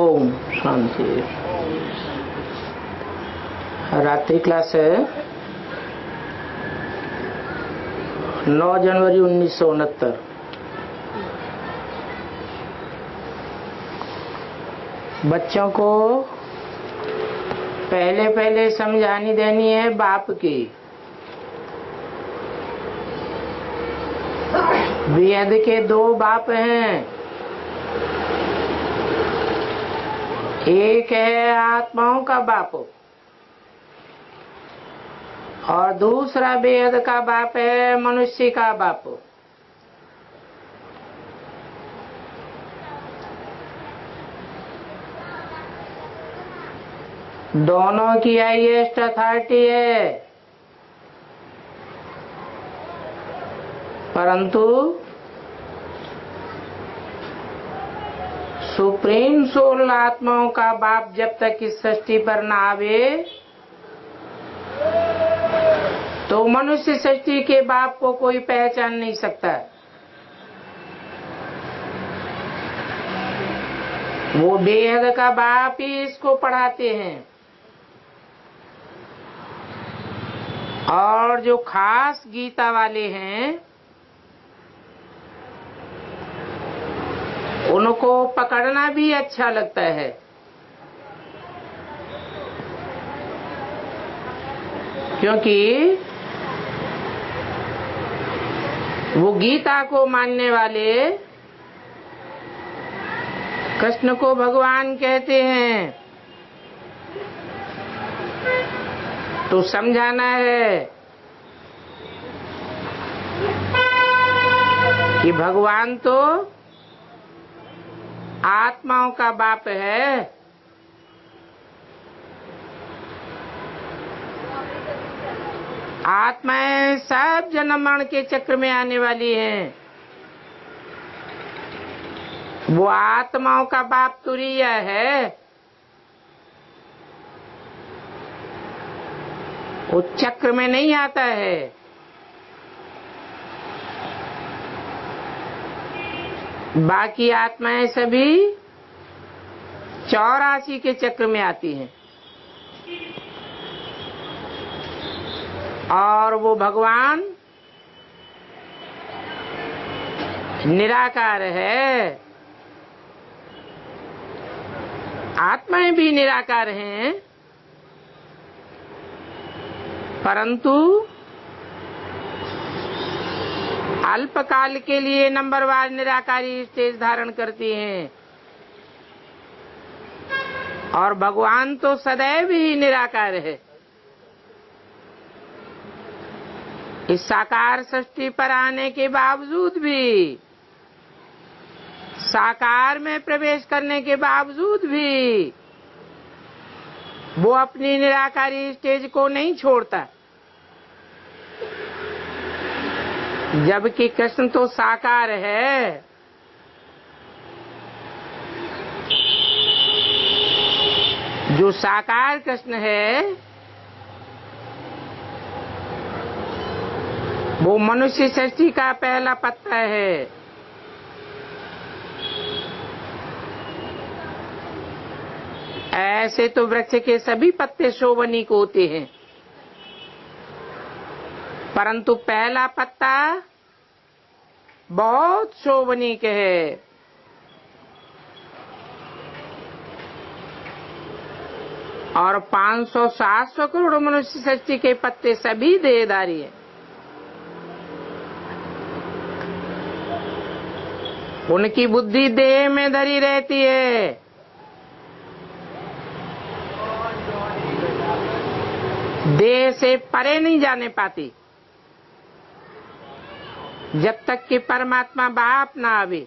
ओम शांति। रात्रि क्लास है 9 जनवरी 1969। बच्चों को पहले समझानी देनी है बाप की। वेद के 2 बाप हैं, एक है आत्माओं का बाप और दूसरा वेद का बाप है मनुष्य का बाप। दोनों की हाईएस्ट अथॉरिटी है, परंतु सुप्रीम सोल आत्माओं का बाप जब तक इस सृष्टि पर ना आवे तो मनुष्य सृष्टि के बाप को कोई पहचान नहीं सकता। वो बेहद का बाप ही इसको पढ़ाते हैं। और जो खास गीता वाले हैं उनको पकड़ना भी अच्छा लगता है, क्योंकि वो गीता को मानने वाले कृष्ण को भगवान कहते हैं। तो समझाना है कि भगवान तो आत्माओं का बाप है। आत्माएं सब जन्म मरण के चक्र में आने वाली हैं। वो आत्माओं का बाप तुरीय है। वो चक्र में नहीं आता है। बाकी आत्माएं सभी 84 के चक्र में आती हैं और वो भगवान निराकार है। आत्माएं भी निराकार हैं, परंतु अल्पकाल के लिए नंबरवार निराकारी स्टेज धारण करती हैं और भगवान तो सदैव ही निराकार है। इस साकार सृष्टि पर आने के बावजूद भी, साकार में प्रवेश करने के बावजूद भी वो अपनी निराकारी स्टेज को नहीं छोड़ता, जबकि कृष्ण तो साकार है। जो साकार कृष्ण है वो मनुष्य सृष्टि का पहला पत्ता है। ऐसे तो वृक्ष के सभी पत्ते शोभनीक होते हैं, परंतु पहला पत्ता बहुत शोभनीक है। और 500-700 करोड़ मनुष्य सृष्टि के पत्ते सभी देहधारी हैं। उनकी बुद्धि देह में धरी रहती है। देह से परे नहीं जाने पाती जब तक कि परमात्मा बाप ना आवे।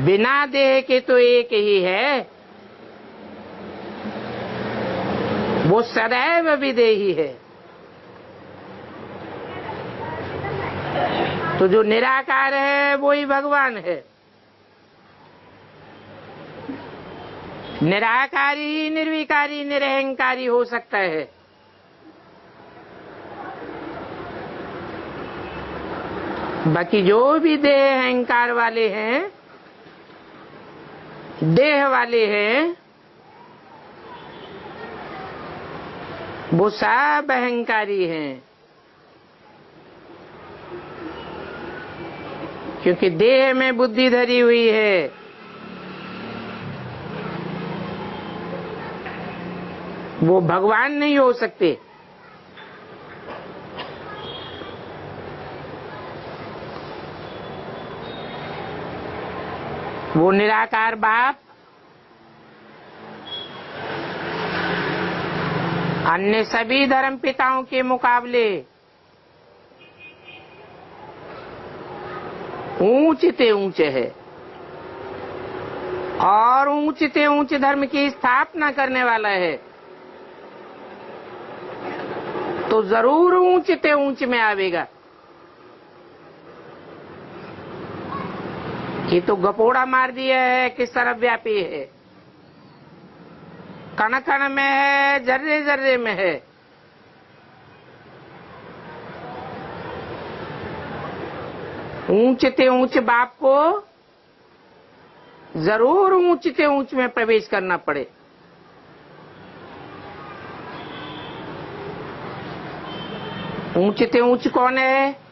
बिना देह के तो एक ही है, वो सदैव विदेही है। तो जो निराकार है वो ही भगवान है। निराकारी, निर्विकारी, निरहंकारी हो सकता है। बाकी जो भी देह अहंकार वाले हैं, देह वाले हैं, वो सब अहंकारी हैं, क्योंकि देह में बुद्धि धरी हुई है। वो भगवान नहीं हो सकते। वो निराकार बाप अन्य सभी धर्म पिताओं के मुकाबले ऊंचते ऊंचे है और ऊंचते ऊंचे धर्म की स्थापना करने वाला है, तो जरूर ऊंचते ऊंच में आवेगा। ये तो गपोड़ा मार दिया है कि सर्वव्यापी है, कण कण में है, जर्रे जर्रे में है। ऊंचते ऊंच बाप को जरूर ऊंचते ऊंच में प्रवेश करना पड़े। ऊंचते ऊंच कौन है?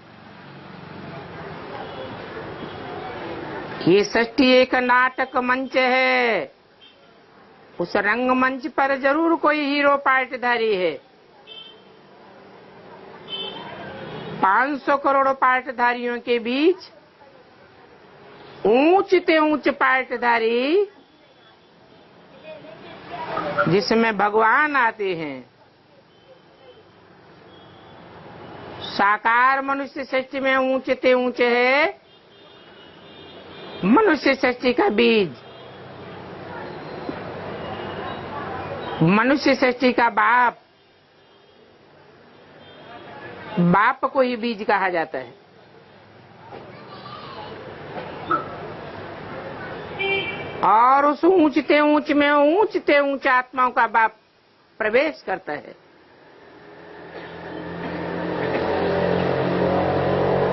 ये सृष्टि एक नाटक मंच है। उस रंगमंच पर जरूर कोई हीरो पार्टधारी है। 500 करोड़ पार्टधारियों के बीच ऊंचते ऊंच पार्टधारी, जिसमें भगवान आते हैं। साकार मनुष्य सृष्टि में ऊंचते ऊंचे है मनुष्य सृष्टि का बीज, मनुष्य सृष्टि का बाप। बाप को ही बीज कहा जाता है। और उस ऊंचते ऊंच में ऊंचते ऊंच आत्माओं का बाप प्रवेश करता है।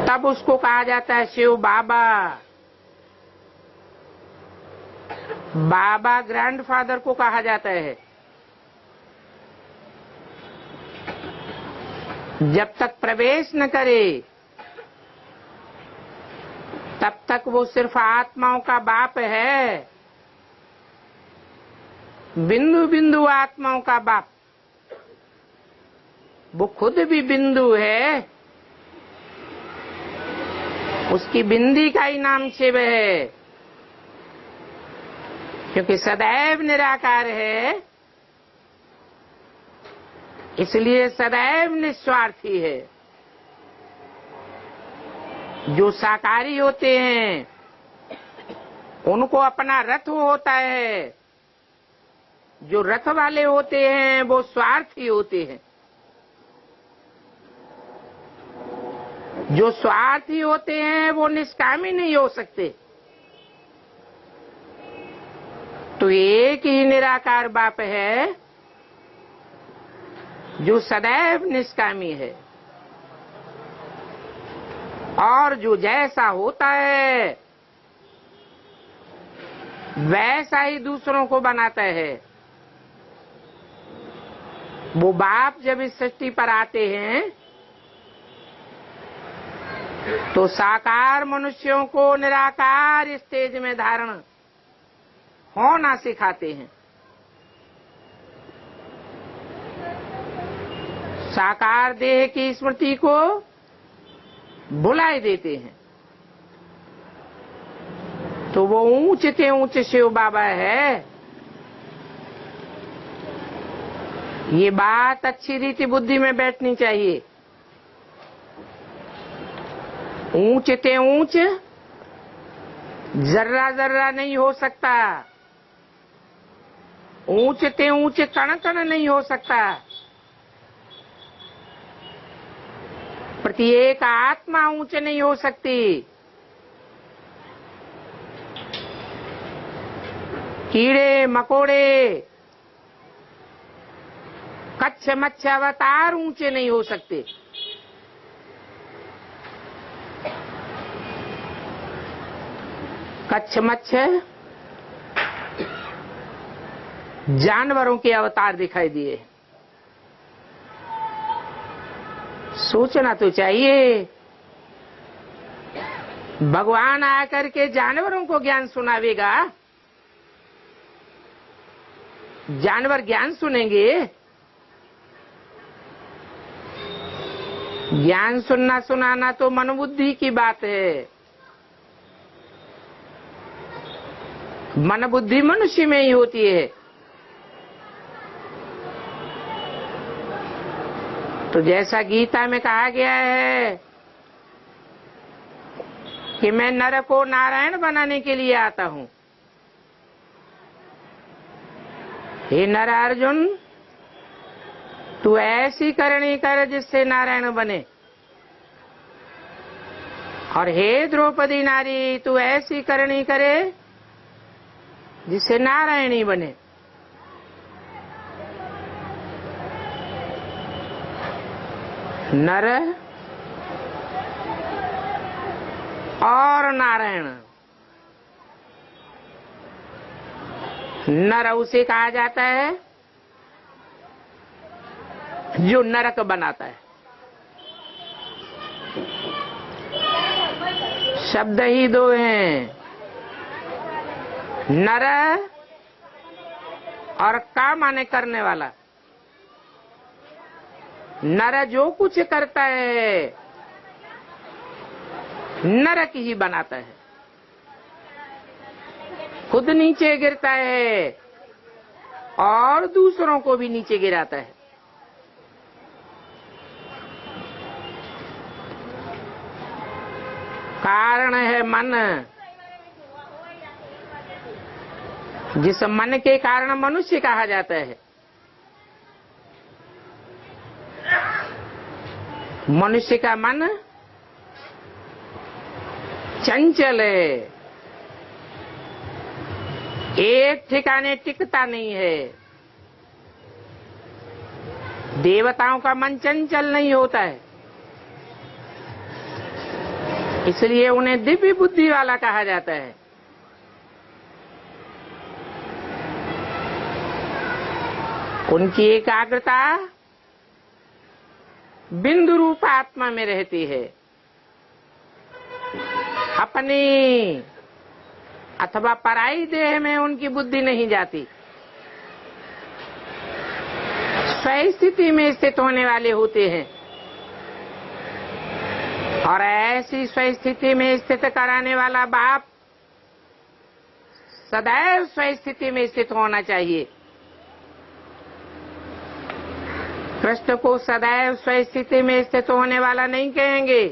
तब उसको कहा जाता है शिव बाबा। बाबा ग्रैंडफादर को कहा जाता है। जब तक प्रवेश न करे तब तक वो सिर्फ आत्माओं का बाप है, बिंदु बिंदु आत्माओं का बाप। वो खुद भी बिंदु है, उसकी बिंदी का ही नाम शिव है, क्योंकि सदैव निराकार है, इसलिए सदैव निस्वार्थी है। जो साकारी होते हैं उनको अपना रथ होता है, जो रथ वाले होते हैं वो स्वार्थी होते हैं। जो स्वार्थी होते हैं वो निष्कामी नहीं हो सकते। तो एक ही निराकार बाप है जो सदैव निष्कामी है, और जो जैसा होता है वैसा ही दूसरों को बनाता है। वो बाप जब इस सृष्टि पर आते हैं तो साकार मनुष्यों को निराकार स्टेज में धारण होना सिखाते हैं। साकार देह की स्मृति को भुलाए देते हैं। तो वो ऊंचते ऊंचे शिव बाबा है। ये बात अच्छी रीति बुद्धि में बैठनी चाहिए। ऊंचते ऊंच जर्रा जर्रा नहीं हो सकता, ऊंचते ऊंचे कण कण नहीं हो सकता। प्रत्येक आत्मा ऊंचे नहीं हो सकती। कीड़े मकोड़े, कच्छ मच्छ अवतार ऊंचे नहीं हो सकते। कच्छमच्छ जानवरों के अवतार दिखाई दिए। सोचना तो चाहिए, भगवान आकर के जानवरों को ज्ञान सुनावेगा, जानवर ज्ञान सुनेंगे? ज्ञान सुनना सुनाना तो मनोबुद्धि की बात है। मन बुद्धि मनुष्य में ही होती है। तो जैसा गीता में कहा गया है कि मैं नर को नारायण बनाने के लिए आता हूं, हे नर अर्जुन, तू ऐसी करनी कर जिससे नारायण बने, और हे द्रौपदी नारी, तू ऐसी करनी करे जिससे नारायणी बने। नर और नारायण, नर उसे कहा जाता है जो नरक बनाता है। शब्द ही दो हैं, नर और का माने करने वाला। नर जो कुछ करता है नरक ही बनाता है, खुद नीचे गिरता है और दूसरों को भी नीचे गिराता है। कारण है मन, जिस मन के कारण मनुष्य कहा जाता है। मनुष्य का मन चंचल है, एक ठिकाने टिकता नहीं है। देवताओं का मन चंचल नहीं होता है, इसलिए उन्हें दिव्य बुद्धि वाला कहा जाता है। उनकी एकाग्रता बिंदु रूप आत्मा में रहती है, अपनी अथवा पराई देह में उनकी बुद्धि नहीं जाती। स्वस्थिति में स्थित होने वाले होते हैं, और ऐसी स्वस्थिति में स्थित कराने वाला बाप सदैव स्वस्थिति में स्थित होना चाहिए। कृष्ण को सदैव स्वस्थिति में स्थित होने वाला नहीं कहेंगे।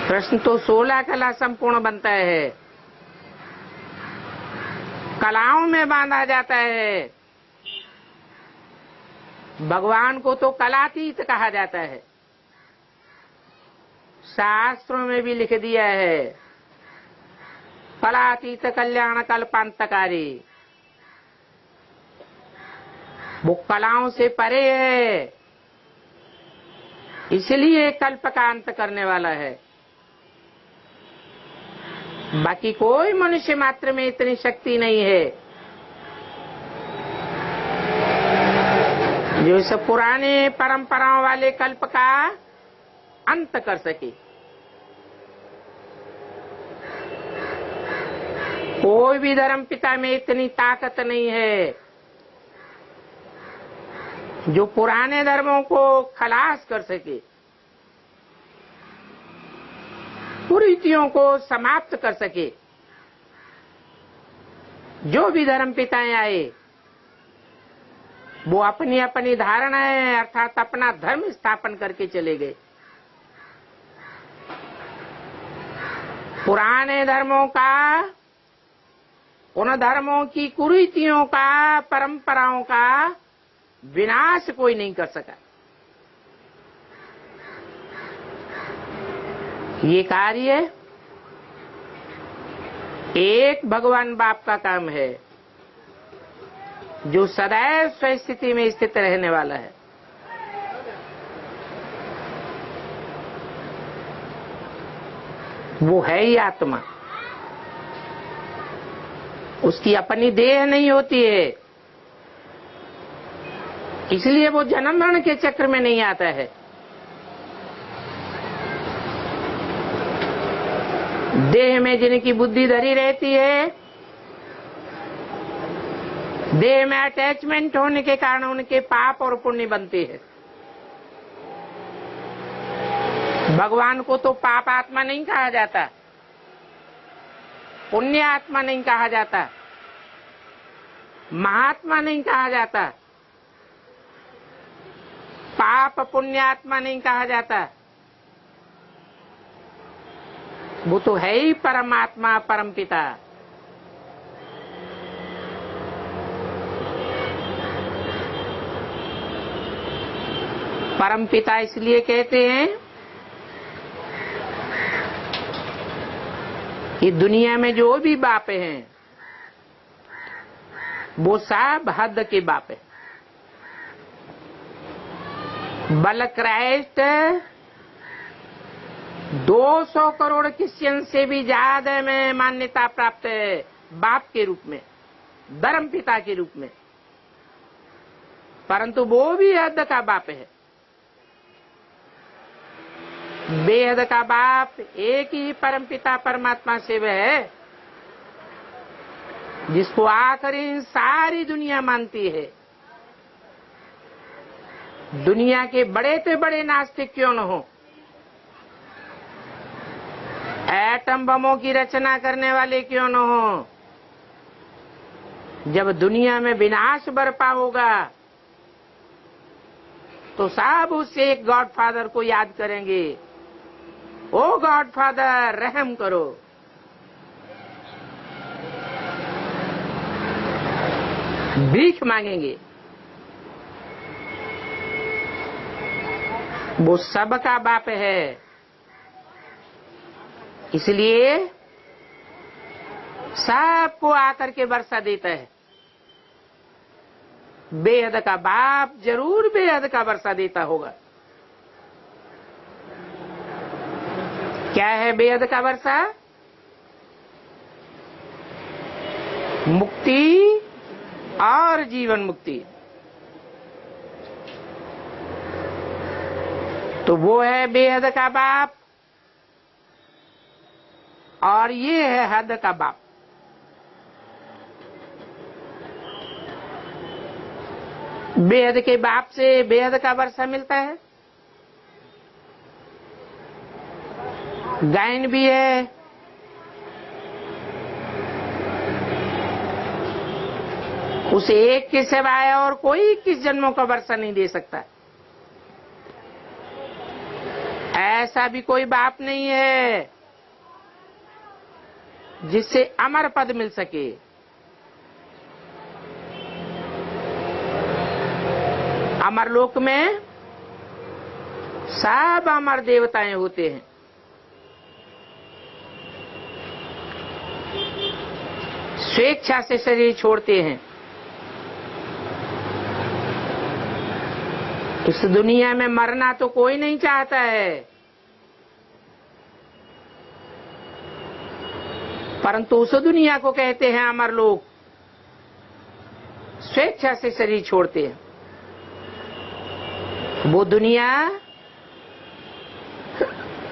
कृष्ण तो 16 कला संपूर्ण बनता है, कलाओं में बांधा जाता है। भगवान को तो कलातीत कहा जाता है। शास्त्रों में भी लिख दिया है, कलातीत कल्याण कल्पांतकारी। वो कलाओं से परे है, इसलिए कल्प का अंत करने वाला है। बाकी कोई मनुष्य मात्र में इतनी शक्ति नहीं है जो इस पुराने परंपराओं वाले कल्प का अंत कर सके। कोई भी धर्म पिता में इतनी ताकत नहीं है जो पुराने धर्मों को खलास कर सके, कुरीतियों को समाप्त कर सके। जो भी धर्म पिताएं आए वो अपनी अपनी धारणाएं अर्थात अपना धर्म स्थापन करके चले गए। पुराने धर्मों का, उन धर्मों की कुरीतियों का, परंपराओं का विनाश कोई नहीं कर सका। ये कार्य एक भगवान बाप का काम है जो सदैव स्वस्थिति में स्थित रहने वाला है। वो है ही आत्मा, उसकी अपनी देह नहीं होती है, इसलिए वो जन्म मरण के चक्र में नहीं आता है। देह में जिनकी बुद्धि धरी रहती है, देह में अटैचमेंट होने के कारण उनके पाप और पुण्य बनते हैं। भगवान को तो पाप आत्मा नहीं कहा जाता, पुण्य आत्मा नहीं कहा जाता, महात्मा नहीं कहा जाता, पाप पुण्य आत्मा नहीं कहा जाता। वो तो है ही परमात्मा, परम पिता। परम पिता इसलिए कहते हैं कि दुनिया में जो भी बाप हैं वो सब हद के बाप है। बल क्राइस्ट 200 करोड़ क्रिश्चियन से भी ज्यादा में मान्यता प्राप्त है बाप के रूप में, धर्म पिता के रूप में, परंतु वो भी हद का बाप है। बेहद का बाप एक ही परम पिता परमात्मा शिव है, जिसको आखिरी सारी दुनिया मानती है। दुनिया के बड़े से बड़े नास्तिक क्यों न हो, एटम बमों की रचना करने वाले क्यों न हो, जब दुनिया में विनाश बरपा होगा तो सब उस एक गॉड फादर को याद करेंगे, ओ गॉड फादर रहम करो। भीख मांगेंगे। वो सबका बाप है, इसलिए सबको आकर के वर्षा देता है। बेहद का बाप जरूर बेहद का वर्षा देता होगा। क्या है बेहद का वर्षा? मुक्ति और जीवन मुक्ति। तो वो है बेहद का बाप और ये है हद का बाप। बेहद के बाप से बेहद का वर्षा मिलता है। गायन भी है, उसे एक के सिवाय और कोई 21 जन्मों का वर्षा नहीं दे सकता। ऐसा भी कोई बाप नहीं है जिससे अमर पद मिल सके। अमरलोक में सब अमर देवताएं होते हैं। स्वेच्छा से शरीर छोड़ते हैं। इस दुनिया में मरना तो कोई नहीं चाहता है, परंतु उस दुनिया को कहते हैं अमरलोक। स्वेच्छा से शरीर छोड़ते हैं। वो दुनिया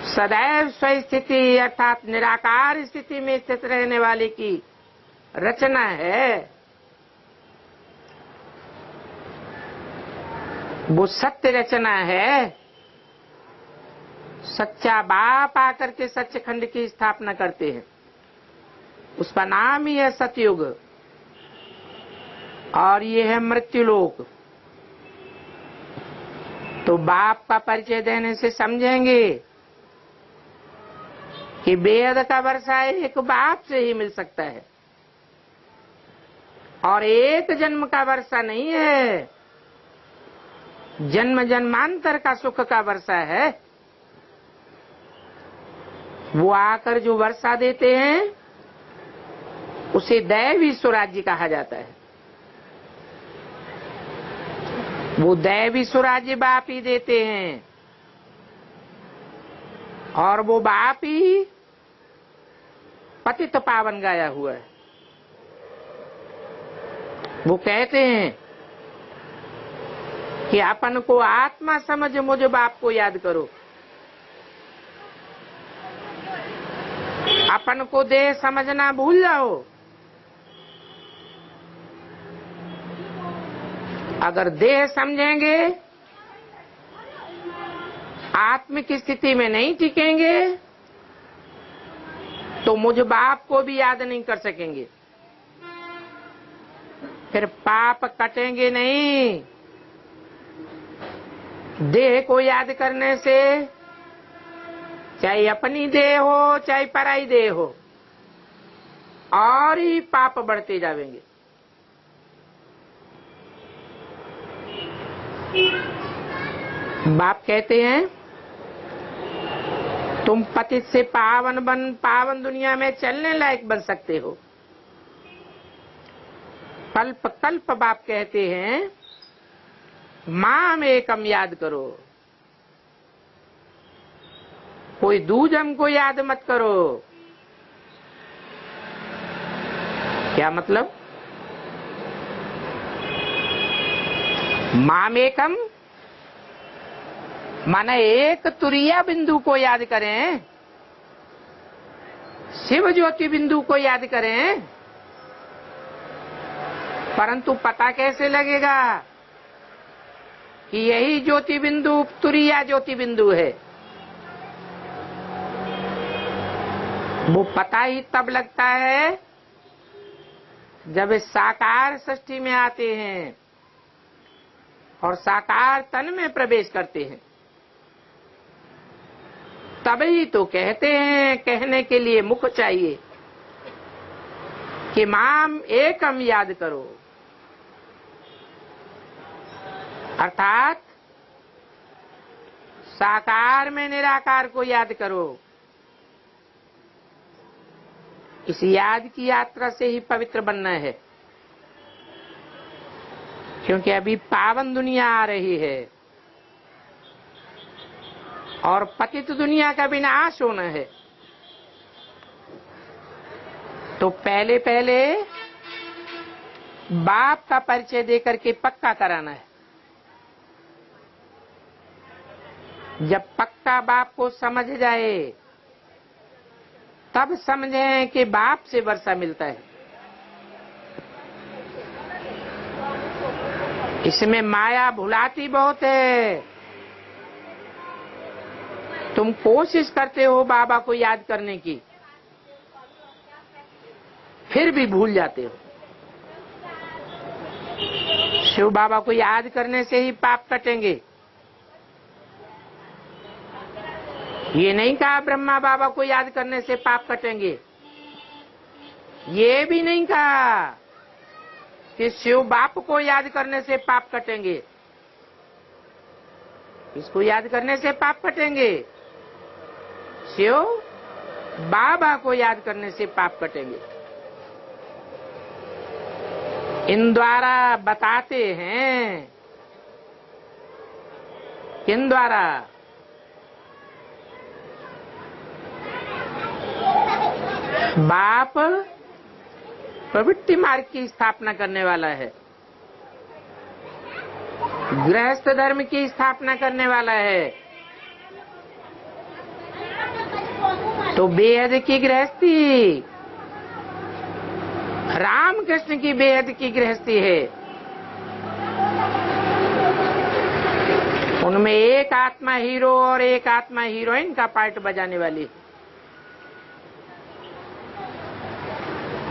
सदैव स्वस्थिति अर्थात निराकार स्थिति में स्थित रहने वाले की रचना है। वो सत्य रचना है। सच्चा बाप आकर के सच्चखंड की स्थापना करते हैं। उसका नाम ही है सतयुग और ये है मृत्युलोक। तो बाप का परिचय देने से समझेंगे कि बेहद का वर्षा एक बाप से ही मिल सकता है और एक जन्म का वर्षा नहीं है, जन्म जन्मांतर का सुख का वर्षा है। वो आकर जो वर्षा देते हैं उसे दैवी स्वराज्य कहा जाता है। वो दैवी स्वराज्य बाप ही देते हैं और वो बाप ही पतित पावन गाया हुआ है। वो कहते हैं कि अपन को आत्मा समझ मुझ बाप को याद करो, अपन को देह समझना भूल जाओ। अगर देह समझेंगे, आत्मिक स्थिति में नहीं टिकेंगे, तो मुझ बाप को भी याद नहीं कर सकेंगे। फिर पाप कटेंगे नहीं। देह को याद करने से, चाहे अपनी देह हो चाहे पराई देह हो, और ही पाप बढ़ते जाएंगे। बाप कहते हैं तुम पतित से पावन बन पावन दुनिया में चलने लायक बन सकते हो। कल्प कल्प बाप कहते हैं माम एकम याद करो, कोई दूजम को याद मत करो। क्या मतलब? माम एकम माने एक तुरिया बिंदु को याद करें, शिव ज्योति बिंदु को याद करें। परंतु पता कैसे लगेगा कि यही ज्योति बिंदु तुरिया ज्योति बिंदु है? वो पता ही तब लगता है जब इस साकार सृष्टि में आते हैं और साकार तन में प्रवेश करते हैं। तभी तो कहते हैं, कहने के लिए मुख चाहिए कि माम एकम याद करो, अर्थात साकार में निराकार को याद करो। इस याद की यात्रा से ही पवित्र बनना है, क्योंकि अभी पावन दुनिया आ रही है और पतित दुनिया का विनाश होना है। तो पहले पहले बाप का परिचय देकर के पक्का कराना है। जब पक्का बाप को समझ जाए तब समझें कि बाप से वर्षा मिलता है। इसमें माया भुलाती बहुत है। तुम कोशिश करते हो बाबा को याद करने की, फिर भी भूल जाते हो। शिव बाबा को याद करने से ही पाप कटेंगे। ये नहीं कहा ब्रह्मा बाबा को याद करने से पाप कटेंगे। ये भी नहीं कहा कि शिव बाप को याद करने से पाप कटेंगे। इसको याद करने से पाप कटेंगे, शिव बाबा को याद करने से पाप कटेंगे। इन द्वारा बताते हैं, किन द्वारा? बाप प्रवृत्ति मार्ग की स्थापना करने वाला है, गृहस्थ धर्म की स्थापना करने वाला है। तो बेहद की गृहस्थी रामकृष्ण की बेहद की गृहस्थी है। उनमें एक आत्मा हीरो और एक आत्मा हीरोइन का पार्ट बजाने वाली है।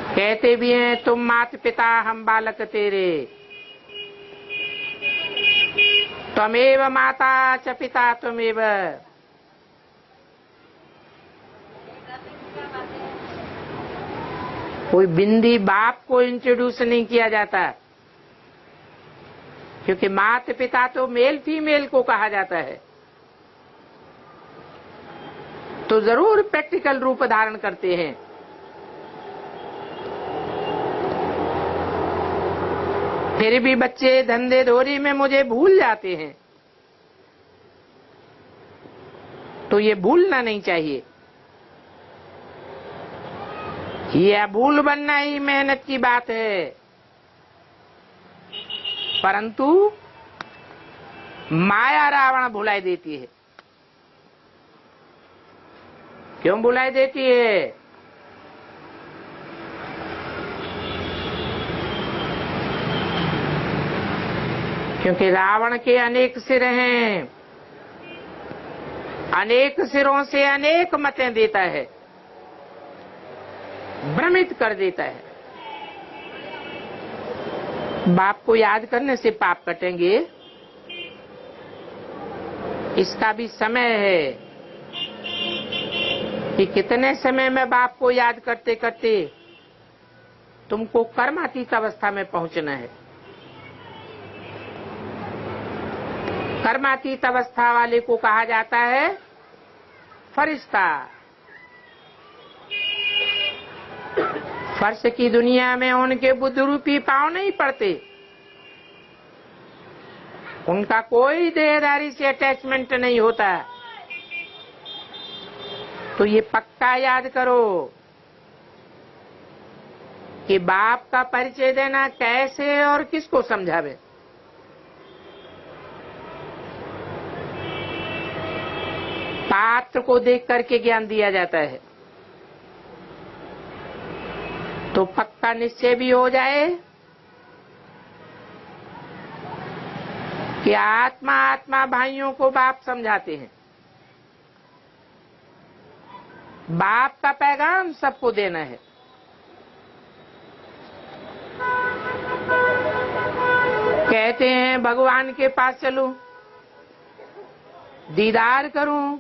कहते भी हैं तुम मात पिता हम बालक तेरे, त्वमेव माता च पिता त्वमेव। कोई बिंदी बाप को इंट्रोड्यूस नहीं किया जाता, क्योंकि माता पिता तो मेल फीमेल को कहा जाता है, तो जरूर प्रैक्टिकल रूप धारण करते हैं। फिर भी बच्चे धंधे धोरी में मुझे भूल जाते हैं, तो ये भूलना नहीं चाहिए। यह भूल बनना ही मेहनत की बात है, परंतु माया रावण भुलाई देती है। क्यों भुलाई देती है? क्योंकि रावण के अनेक सिर हैं, अनेक सिरों से अनेक मतें देता है, भ्रमित कर देता है। बाप को याद करने से पाप कटेंगे, इसका भी समय है कि कितने समय में बाप को याद करते करते तुमको कर्मातीत अवस्था में पहुंचना है। कर्मातीत अवस्था वाले को कहा जाता है फरिश्ता। फर्श की दुनिया में उनके बुद्ध रूपी पांव नहीं पड़ते, उनका कोई देहधारी से अटैचमेंट नहीं होता। तो ये पक्का याद करो कि बाप का परिचय देना कैसे और किसको समझावे। पात्र को देख करके ज्ञान दिया जाता है, तो पक्का निश्चय भी हो जाए कि आत्मा आत्मा भाइयों को बाप समझाते हैं। बाप का पैगाम सबको देना है। कहते हैं भगवान के पास चलूं, दीदार करूं,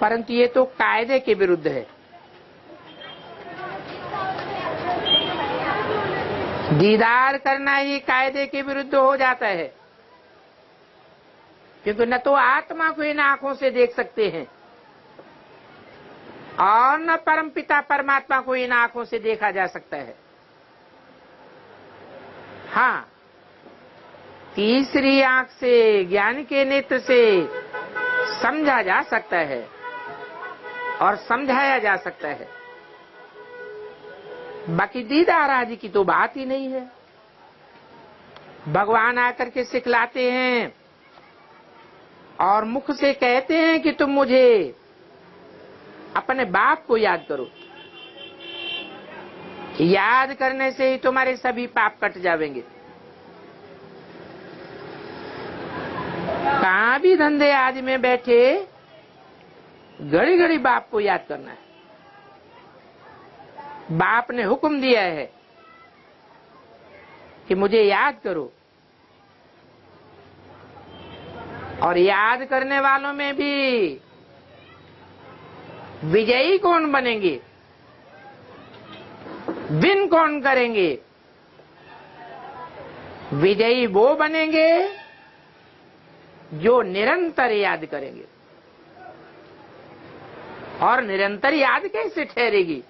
परंतु ये तो कायदे के विरुद्ध है। दीदार करना ही कायदे के विरुद्ध हो जाता है, क्योंकि न तो आत्मा को इन आंखों से देख सकते हैं और न परमपिता परमात्मा को इन आंखों से देखा जा सकता है। हाँ, तीसरी आंख से, ज्ञान के नेत्र से समझा जा सकता है और समझाया जा सकता है। बाकी दीदार आदि की तो बात ही नहीं है। भगवान आकर के सिखलाते हैं और मुख से कहते हैं कि तुम मुझे अपने बाप को याद करो। याद करने से ही तुम्हारे सभी पाप कट जाएंगे। कहां भी धंधे आदि में बैठे घड़ी घड़ी बाप को याद करना है। बाप ने हुक्म दिया है कि मुझे याद करो, और याद करने वालों में भी विजयी कौन बनेंगे, विन कौन करेंगे? विजयी वो बनेंगे जो निरंतर याद करेंगे। और निरंतर याद कैसे ठहरेगी?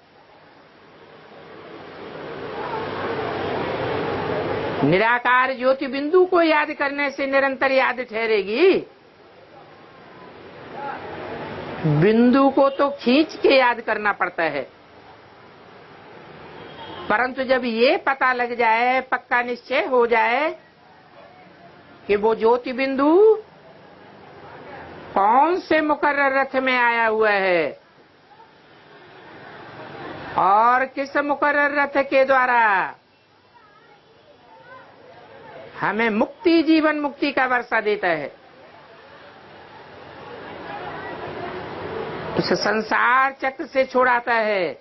निराकार ज्योति बिंदु को याद करने से निरंतर याद ठहरेगी। बिंदु को तो खींच के याद करना पड़ता है, परंतु जब ये पता लग जाए, पक्का निश्चय हो जाए कि वो ज्योति बिंदु कौन से मुकर्रर रथ में आया हुआ है और किस मुकर्रर रथ के द्वारा हमें मुक्ति, जीवन मुक्ति का वर्षा देता है, उस संसार चक्र से छुड़ाता है,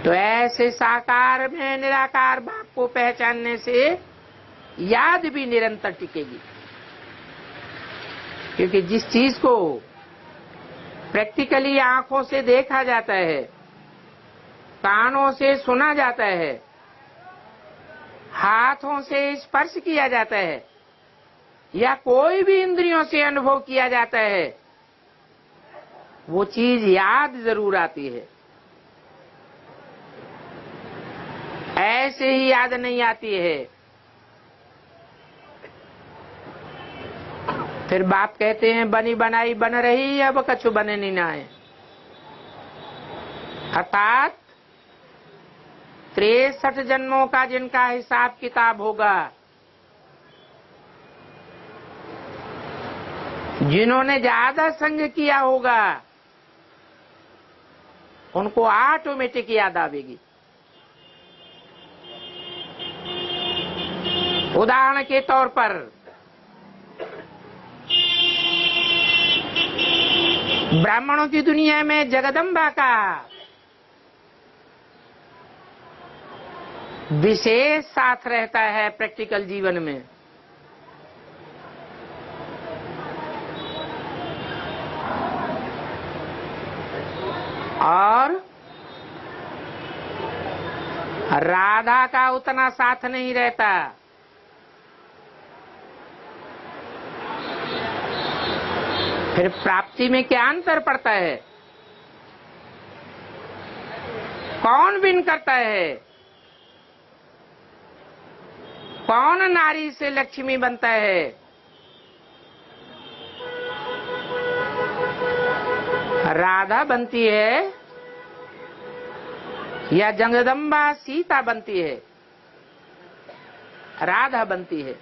तो ऐसे साकार में निराकार बाप को पहचानने से याद भी निरंतर टिकेगी। क्योंकि जिस चीज को प्रैक्टिकली आंखों से देखा जाता है, कानों से सुना जाता है, हाथों से स्पर्श किया जाता है, या कोई भी इंद्रियों से अनुभव किया जाता है, वो चीज याद जरूर आती है। ऐसे ही याद नहीं आती है। फिर बाप कहते हैं बनी बनाई बन रही, अब कछु बने नहीं ना है। अर्थात 63 जन्मों का जिनका हिसाब किताब होगा, जिन्होंने ज्यादा संग किया होगा, उनको ऑटोमेटिक याद आवेगी। उदाहरण के तौर पर ब्राह्मणों की दुनिया में जगदम्बा का विशेष साथ रहता है प्रैक्टिकल जीवन में। और राधा का उतना साथ नहीं रहता। फिर प्राप्ति में क्या अंतर पड़ता है? कौन विन करता है? कौन नारी से लक्ष्मी बनता है? राधा बनती है या जगदम्बा सीता बनती है? राधा बनती है।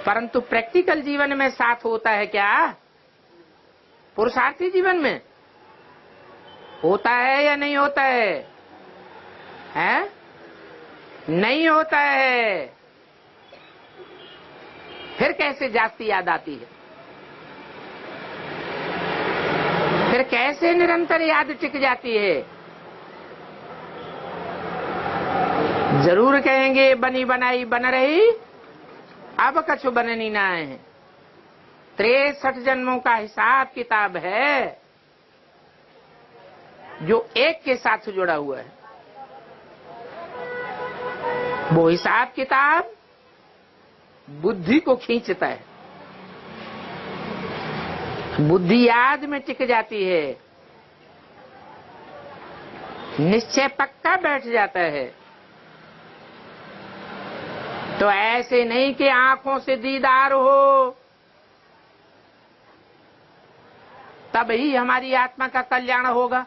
परंतु प्रैक्टिकल जीवन में साथ होता है क्या? पुरुषार्थी जीवन में होता है या नहीं होता है? हैं? नहीं होता है। फिर कैसे जास्ती याद आती है? फिर कैसे निरंतर याद टिक जाती है? जरूर कहेंगे बनी बनाई बन रही, अब कछु बननी ना है। 63 जन्मों का हिसाब किताब है जो एक के साथ जुड़ा हुआ है। वो हिसाब किताब बुद्धि को खींचता है, बुद्धि याद में टिक जाती है, निश्चय पक्का बैठ जाता है। तो ऐसे नहीं कि आंखों से दीदार हो तब ही हमारी आत्मा का कल्याण होगा।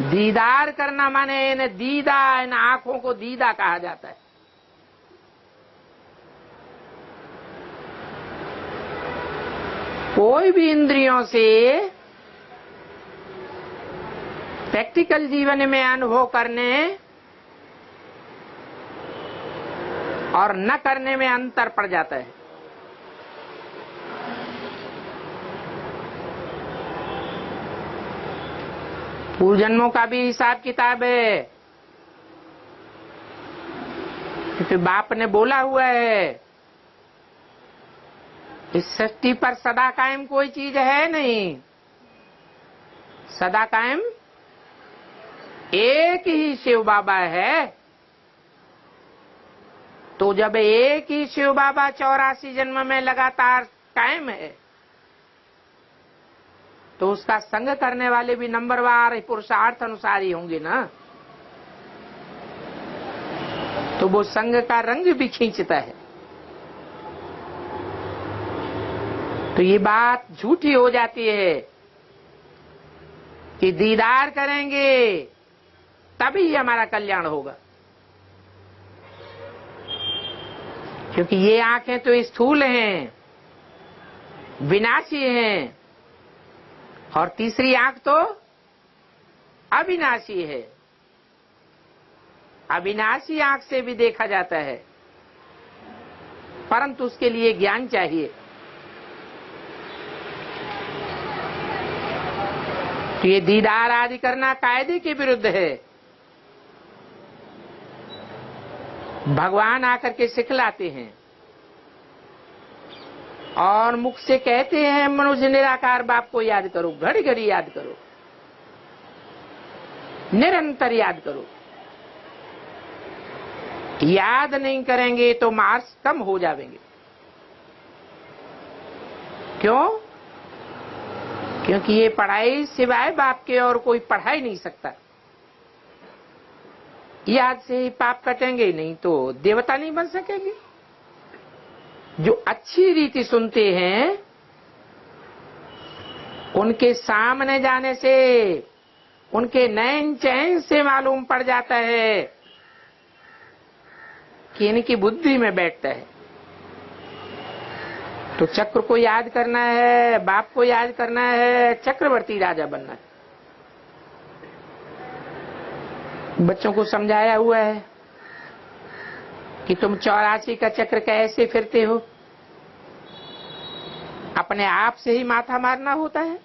दीदार करना माने इन दीदा, इन आंखों को दीदा कहा जाता है। कोई भी इंद्रियों से प्रैक्टिकल जीवन में अनुभव करने और न करने में अंतर पड़ जाता है। पूर्व जन्मों का भी हिसाब किताब है, क्योंकि बाप ने बोला हुआ है इस सृष्टि पर सदा कायम कोई चीज है नहीं। सदा कायम एक ही शिव बाबा है। तो जब एक ही शिव बाबा 84 जन्म में लगातार कायम है, तो उसका संग करने वाले भी नंबरवार पुरुषार्थ अनुसार ही होंगे ना। तो वो संग का रंग भी खींचता है। तो ये बात झूठी हो जाती है कि दीदार करेंगे तभी हमारा कल्याण होगा, क्योंकि ये आंखें तो स्थूल हैं, विनाशी हैं, और तीसरी आंख तो अविनाशी है। अविनाशी आंख से भी देखा जाता है, परंतु उसके लिए ज्ञान चाहिए। तो ये दीदार आदि करना कायदे के विरुद्ध है। भगवान आकर के सिखलाते हैं और मुख से कहते हैं मनुष्य निराकार बाप को याद करो, घड़ी घड़ी याद करो, निरंतर याद करो। याद नहीं करेंगे तो मार्क्स कम हो जाएंगे। क्यों? क्योंकि ये पढ़ाई सिवाय बाप के और कोई पढ़ा ही नहीं सकता। याद से ही पाप कटेंगे, नहीं तो देवता नहीं बन सकेंगे। जो अच्छी रीति सुनते हैं उनके सामने जाने से उनके नैन चैन से मालूम पड़ जाता है कि इनकी बुद्धि में बैठता है। तो चक्र को याद करना है, बाप को याद करना है, चक्रवर्ती राजा बनना है। बच्चों को समझाया हुआ है कि तुम 84 का चक्र कैसे फिरते हो। अपने आप से ही माथा मारना होता है,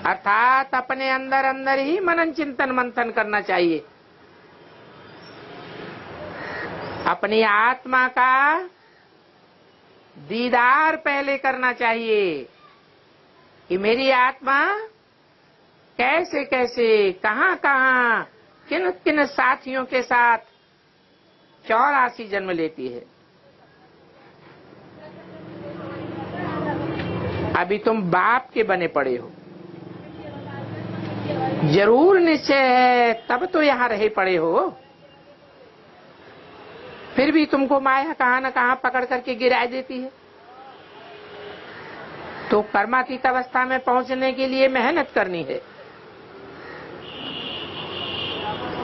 अर्थात अपने अंदर अंदर ही मनन चिंतन मंथन करना चाहिए। अपनी आत्मा का दीदार पहले करना चाहिए कि मेरी आत्मा कैसे कैसे, कहां कहां, किन किन साथियों के साथ 84 जन्म लेती है। अभी तुम बाप के बने पड़े हो, जरूर निश्चय है, तब तो यहां रहे पड़े हो। फिर भी तुमको माया कहां न कहां पकड़ करके गिरा देती है। तो कर्मातीत अवस्था में पहुंचने के लिए मेहनत करनी है,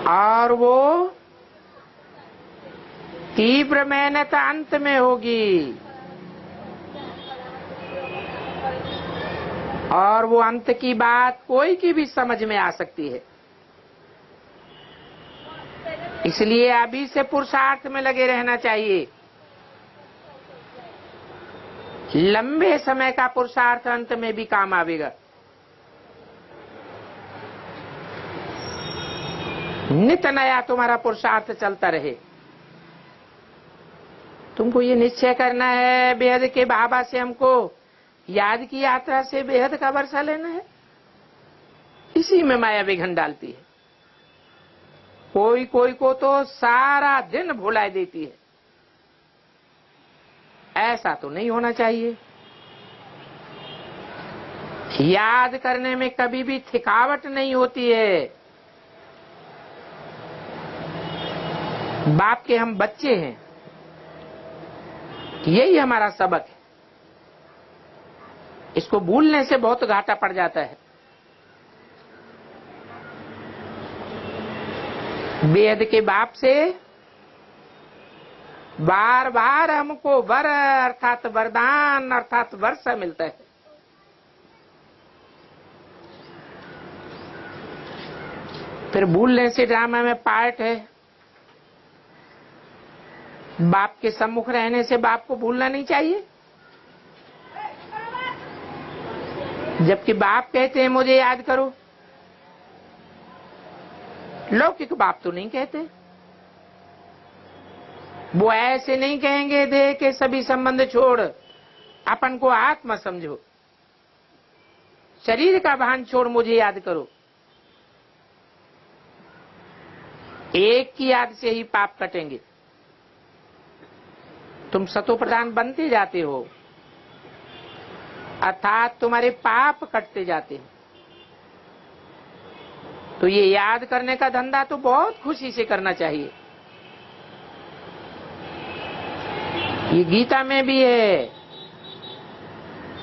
और वो तीव्र मेहनत अंत में होगी, और वो अंत की बात कोई की भी समझ में आ सकती है। इसलिए अभी से पुरुषार्थ में लगे रहना चाहिए। लंबे समय का पुरुषार्थ अंत में भी काम आवेगा। नित नया तुम्हारा पुरुषार्थ चलता रहे। तुमको ये निश्चय करना है, बेहद के बाबा से हमको याद की यात्रा से बेहद का वर्षा लेना है। इसी में माया विघन डालती है। कोई कोई को तो सारा दिन भुला देती है। ऐसा तो नहीं होना चाहिए। याद करने में कभी भी थकावट नहीं होती है। बाप के हम बच्चे हैं, यही हमारा सबक है। इसको भूलने से बहुत घाटा पड़ जाता है। बेहद के बाप से बार बार हमको वर अर्थात वरदान अर्थात वर्षा मिलता है। फिर भूलने से ड्रामा में पार्ट है। बाप के सम्मुख रहने से बाप को भूलना नहीं चाहिए। जबकि बाप कहते हैं मुझे याद करो, लौकिक बाप तो नहीं कहते। वो ऐसे नहीं कहेंगे देह के सभी संबंध छोड़ अपन को आत्मा समझो, शरीर का भान छोड़ मुझे याद करो। एक की याद से ही पाप कटेंगे। तुम सतो प्रधान बनते जाते हो, अर्थात तुम्हारे पाप कटते जाते हैं। तो ये याद करने का धंधा तो बहुत खुशी से करना चाहिए। ये गीता में भी है,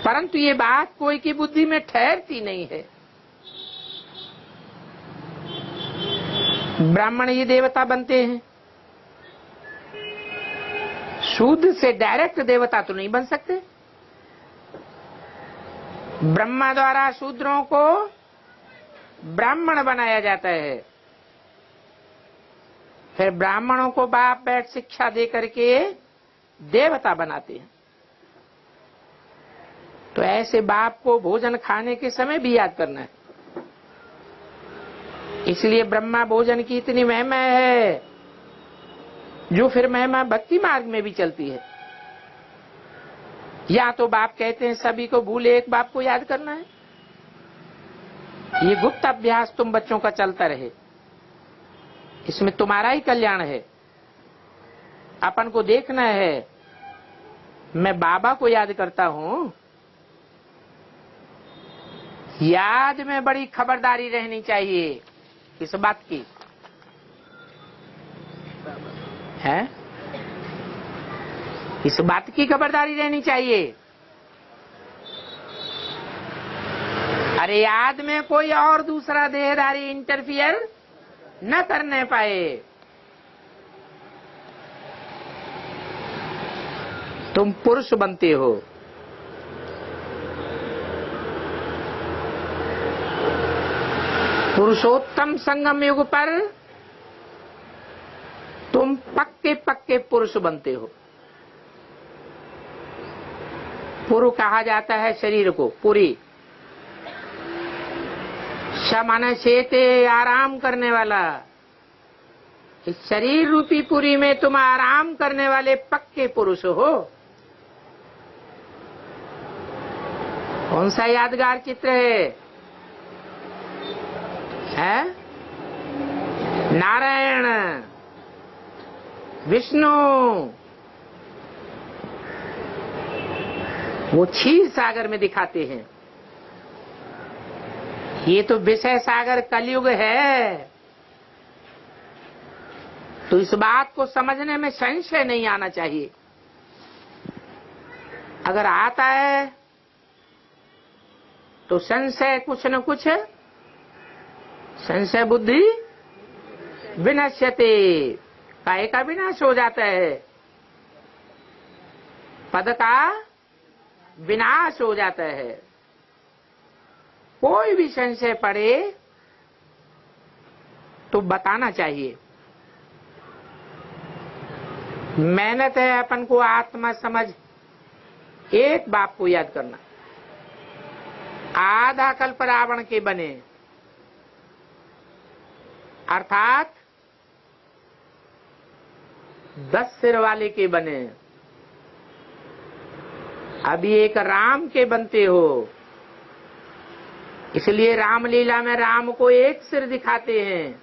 परंतु ये बात कोई की बुद्धि में ठहरती नहीं है। ब्राह्मण ही देवता बनते हैं, शूद्र से डायरेक्ट देवता तो नहीं बन सकते। ब्रह्मा द्वारा शूद्रों को ब्राह्मण बनाया जाता है। फिर ब्राह्मणों को बाप बैठ शिक्षा दे करके देवता बनाते हैं। तो ऐसे बाप को भोजन खाने के समय भी याद करना है। इसलिए ब्रह्मा भोजन की इतनी महिमा है, जो फिर महिमा भक्ति मार्ग में भी चलती है। या तो बाप कहते हैं सभी को भूले एक बाप को याद करना है। ये गुप्त अभ्यास तुम बच्चों का चलता रहे, इसमें तुम्हारा ही कल्याण है। अपन को देखना है, मैं बाबा को याद करता हूं। याद में बड़ी खबरदारी रहनी चाहिए इस बात की है। इस बात की खबरदारी रहनी चाहिए। अरे याद में कोई और दूसरा देहधारी इंटरफियर न करने पाए। तुम पुरुष बनते हो। पुरुषोत्तम संगम युग पर तुम पक्के पक्के पुरुष बनते हो। पुरु कहा जाता है शरीर को, पुरी। माने शेते, आराम करने वाला। इस शरीर रूपी पुरी में तुम आराम करने वाले पक्के पुरुष हो। कौन सा यादगार चित्र है? नारायण, विष्णु, वो क्षीर सागर में दिखाते हैं। ये तो विषय सागर कलयुग है। तो इस बात को समझने में संशय नहीं आना चाहिए। अगर आता है तो संशय कुछ न कुछ, संशय बुद्धि विनश्यते, काय का विनाश हो जाता है, पद का विनाश हो जाता है। कोई भी संशय पड़े तो बताना चाहिए। मेहनत है अपन को आत्मा समझ। एक बाप को याद करना, आधा कल्प रावण के बने, अर्थात 10 सिर वाले के बने। अभी एक राम के बनते हो। इसलिए रामलीला में राम को एक सिर दिखाते हैं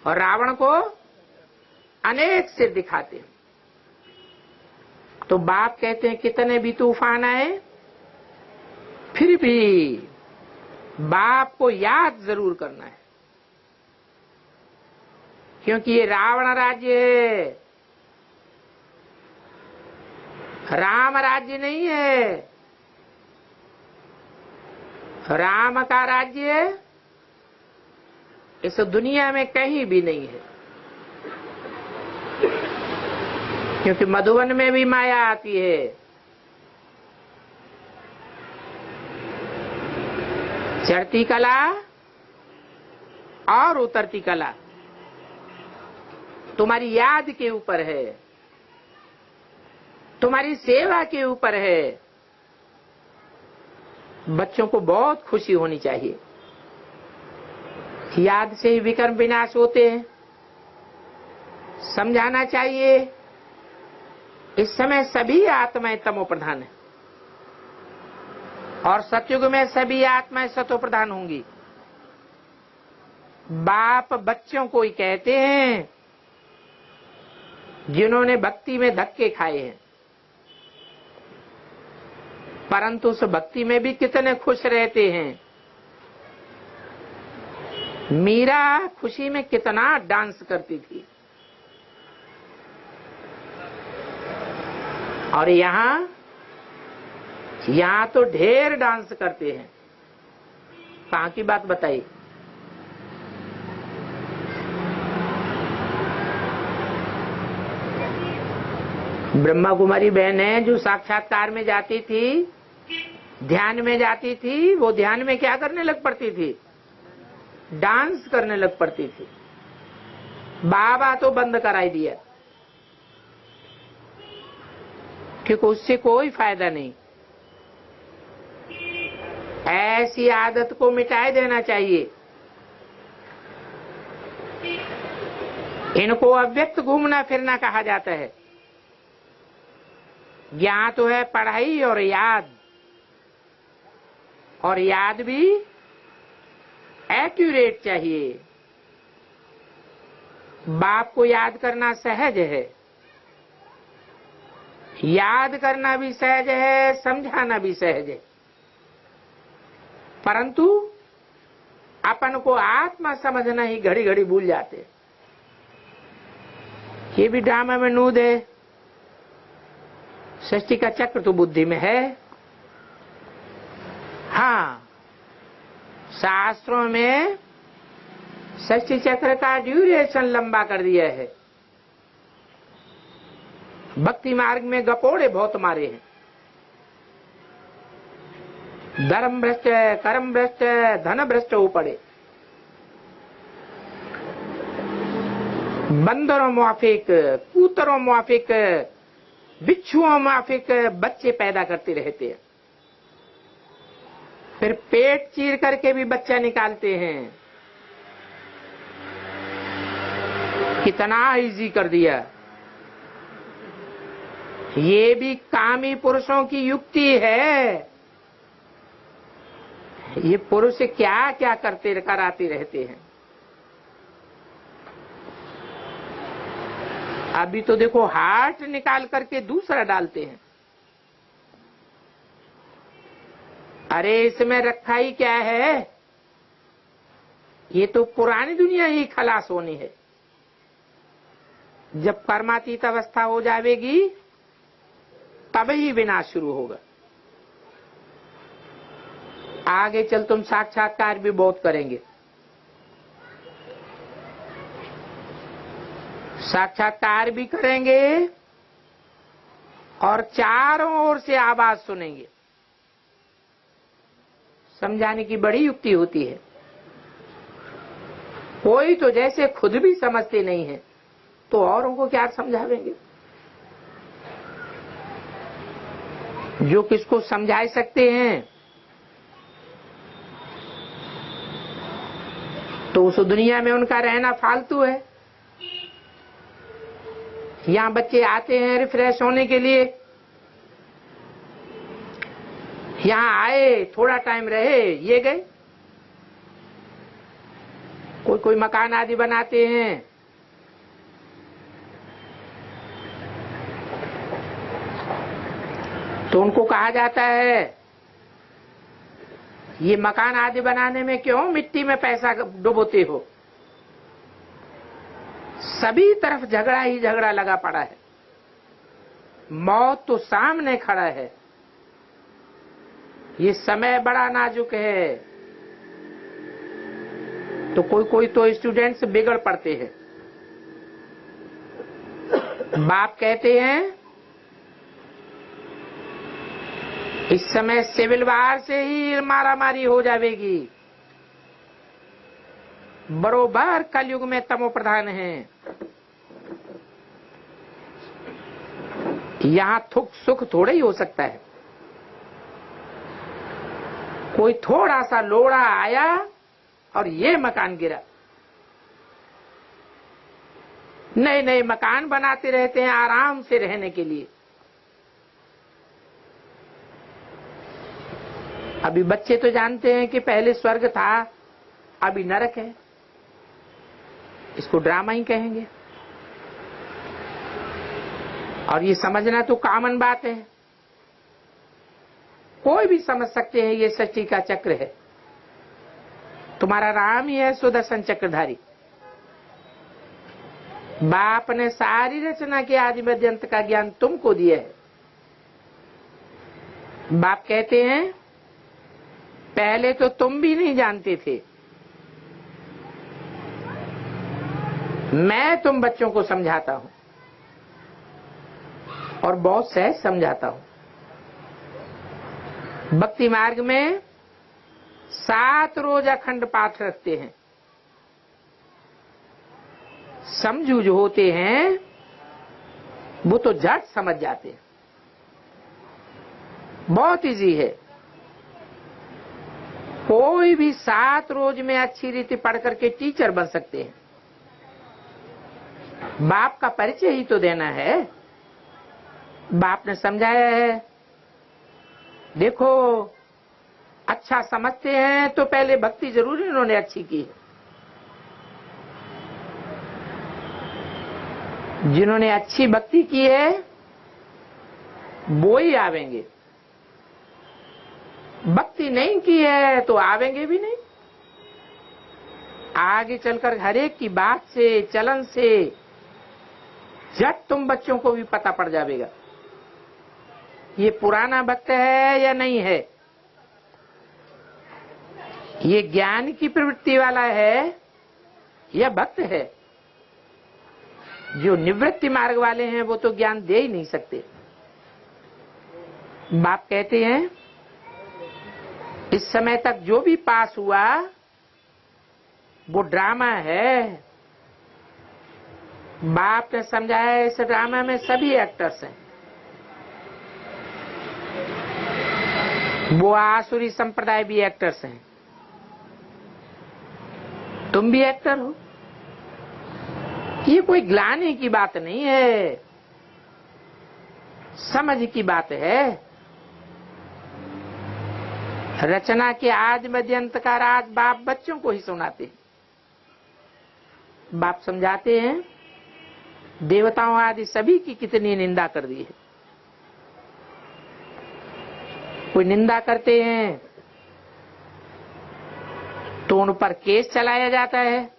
और रावण को अनेक सिर दिखाते हैं। तो बाप कहते हैं कितने भी तूफान आए फिर भी बाप को याद जरूर करना है, क्योंकि ये रावण राज्य है, राम राज्य नहीं है। राम का राज्य इस दुनिया में कहीं भी नहीं है, क्योंकि मधुवन में भी माया आती है। चढ़ती कला और उतरती कला तुम्हारी याद के ऊपर है, तुम्हारी सेवा के ऊपर है। बच्चों को बहुत खुशी होनी चाहिए। याद से ही विकर्म विनाश होते हैं। समझाना चाहिए इस समय सभी आत्माएं तमो प्रधान है और सतयुग में सभी आत्माएं सतो प्रधान होंगी। बाप बच्चों को ही कहते हैं जिन्होंने भक्ति में धक्के खाए हैं, परंतु उस भक्ति में भी कितने खुश रहते हैं। मीरा खुशी में कितना डांस करती थी, और यहाँ तो ढेर डांस करते हैं। कहाँ की बात बताइए? ब्रह्मा कुमारी बहन है जो साक्षात्कार में जाती थी, ध्यान में जाती थी, वो ध्यान में क्या करने लग पड़ती थी? डांस करने लग पड़ती थी। बाबा तो बंद कराई दिया, क्योंकि उससे कोई फायदा नहीं। ऐसी आदत को मिटाए देना चाहिए। इनको अव्यक्त घूमना फिरना कहा जाता है। ज्ञान तो है पढ़ाई और याद भी एक्यूरेट चाहिए। बाप को याद करना सहज है, याद करना भी सहज है, समझाना भी सहज है, परंतु अपन को आत्मा समझना ही घड़ी घड़ी भूल जाते। ये भी ड्रामा में नूद है। षष्ठी का चक्र तो बुद्धि में है। हाँ, शास्त्रों में षष्ठी चक्र का ड्यूरेशन लंबा कर दिया है। भक्ति मार्ग में गपोड़े बहुत मारे हैं। धर्म भ्रष्ट, कर्म भ्रष्ट, धन भ्रष्ट हो पड़े। बंदरों माफिक, कूतरों माफिक, बिच्छुओं माफिक बच्चे पैदा करते रहते हैं। फिर पेट चीर करके भी बच्चा निकालते हैं। कितना इजी कर दिया। ये भी कामी पुरुषों की युक्ति है। ये पुरुष क्या क्या करते कराते रहते हैं। अभी तो देखो हार्ट निकाल करके दूसरा डालते हैं। अरे इसमें रखा ही क्या है। ये तो पुरानी दुनिया ही खलास होनी है। जब कर्मातीत अवस्था हो जाएगी तब ही विनाश शुरू होगा। आगे चल तुम साक्षात्कार भी बहुत करेंगे। साक्षात्कार भी करेंगे और चारों ओर से आवाज सुनेंगे। समझाने की बड़ी युक्ति होती है। कोई तो जैसे खुद भी समझते नहीं है तो औरों को क्या समझावेंगे। जो किसको समझा सकते हैं तो उस दुनिया में उनका रहना फालतू है। यहां बच्चे आते हैं रिफ्रेश होने के लिए। यहां आए, थोड़ा टाइम रहे, ये गए। कोई कोई मकान आदि बनाते हैं। तो उनको कहा जाता है ये मकान आदि बनाने में क्यों मिट्टी में पैसा डुबोते हो। सभी तरफ झगड़ा ही झगड़ा लगा पड़ा है। मौत तो सामने खड़ा है। ये समय बड़ा नाजुक है। तो कोई कोई तो स्टूडेंट्स बिगड़ पड़ते हैं। बाप कहते हैं इस समय सिविल वार से ही मारामारी हो जाएगी। बरोबर कलयुग में तमो प्रधान है। यहां सुख थोड़ा ही हो सकता है। कोई थोड़ा सा लोड़ा आया और ये मकान गिरा। नए नए मकान बनाते रहते हैं आराम से रहने के लिए। अभी बच्चे तो जानते हैं कि पहले स्वर्ग था, अभी नरक है। इसको ड्रामा ही कहेंगे। और ये समझना तो कॉमन बात है। कोई भी समझ सकते हैं ये षष्ठी का चक्र है। तुम्हारा राम ही है सुदर्शन चक्रधारी। बाप ने सारी रचना के आदि मध्य अंत का ज्ञान तुमको दिया है। बाप कहते हैं पहले तो तुम भी नहीं जानते थे, मैं तुम बच्चों को समझाता हूं और बहुत सहज समझाता हूं। भक्ति मार्ग में 7 रोज अखंड पाठ रखते हैं। समझू जो होते हैं वो तो झट समझ जाते हैं। बहुत इजी है। कोई भी 7 रोज में अच्छी रीति पढ़ करके टीचर बन सकते हैं। बाप का परिचय ही तो देना है। बाप ने समझाया है। देखो अच्छा समझते हैं तो पहले भक्ति जरूर इन्होंने अच्छी की है। जिन्होंने अच्छी भक्ति की है वो ही आवेंगे। भक्ति नहीं की है तो आवेंगे भी नहीं। आगे चलकर हर एक की बात से, चलन से झट तुम बच्चों को भी पता पड़ जाएगा। ये पुराना भक्त है या नहीं है, ये ज्ञान की प्रवृत्ति वाला है या भक्त है। जो निवृत्ति मार्ग वाले हैं वो तो ज्ञान दे ही नहीं सकते। बाप कहते हैं इस समय तक जो भी पास हुआ वो ड्रामा है। बाप ने समझाया इस ड्रामा में सभी एक्टर्स हैं। वो आसुरी संप्रदाय भी एक्टर्स हैं, तुम भी एक्टर हो। ये कोई ग्लानि की बात नहीं है, समझ की बात है। रचना के आज मध्य अंत का राज बाप बच्चों को ही सुनाते हैं। बाप समझाते हैं देवताओं आदि सभी की कितनी निंदा कर दी है। कोई निंदा करते हैं तो उन पर केस चलाया जाता है।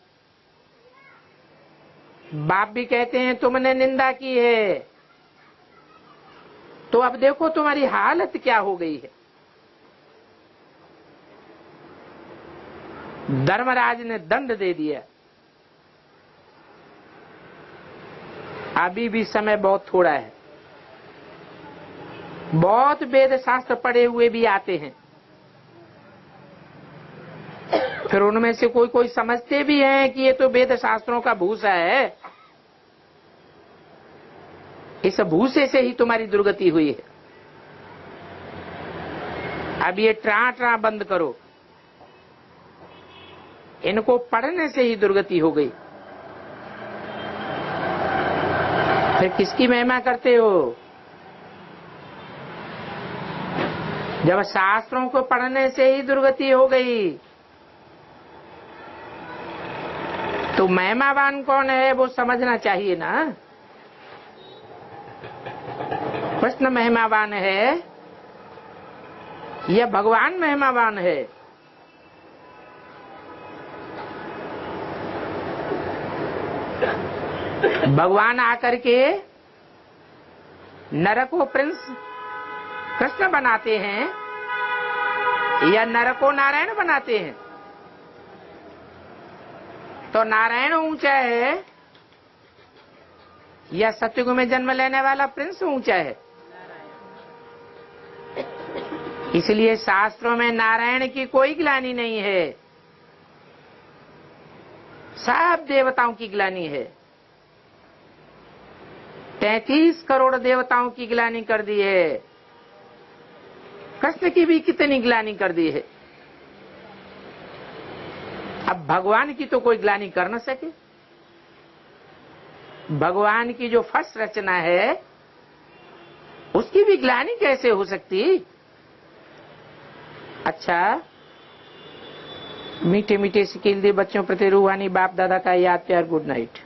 बाप भी कहते हैं तुमने निंदा की है तो अब देखो तुम्हारी हालत क्या हो गई है। धर्मराज ने दंड दे दिया। अभी भी समय बहुत थोड़ा है। बहुत वेद शास्त्र पढ़े हुए भी आते हैं, फिर उनमें से कोई कोई समझते भी हैं कि ये तो वेद शास्त्रों का भूसा है, इस भूसे से ही तुम्हारी दुर्गति हुई है। अब ये ट्रा बंद करो, इनको पढ़ने से ही दुर्गति हो गई। फिर किसकी महिमा करते हो? जब शास्त्रों को पढ़ने से ही दुर्गति हो गई तो महिमावान कौन है वो समझना चाहिए ना। कृष्ण महिमावान है या भगवान महिमावान है? भगवान आकर के नर को प्रिंस कृष्ण बनाते हैं या नर को नारायण बनाते हैं? तो नारायण ऊंचा है या सतयुग में जन्म लेने वाला प्रिंस ऊंचा है? इसलिए शास्त्रों में नारायण की कोई ग्लानि नहीं है, सब देवताओं की ग्लानि है। 33 करोड़ देवताओं की ग्लानि कर दी है। कृष्ण की भी कितनी ग्लानि कर दी है। अब भगवान की तो कोई ग्लानि कर न सके। भगवान की जो फर्स्ट रचना है उसकी भी ग्लानि कैसे हो सकती? अच्छा, मीठे मीठे सिकील दे बच्चों प्रति रूहानी बाप दादा का याद प्यार। Good night.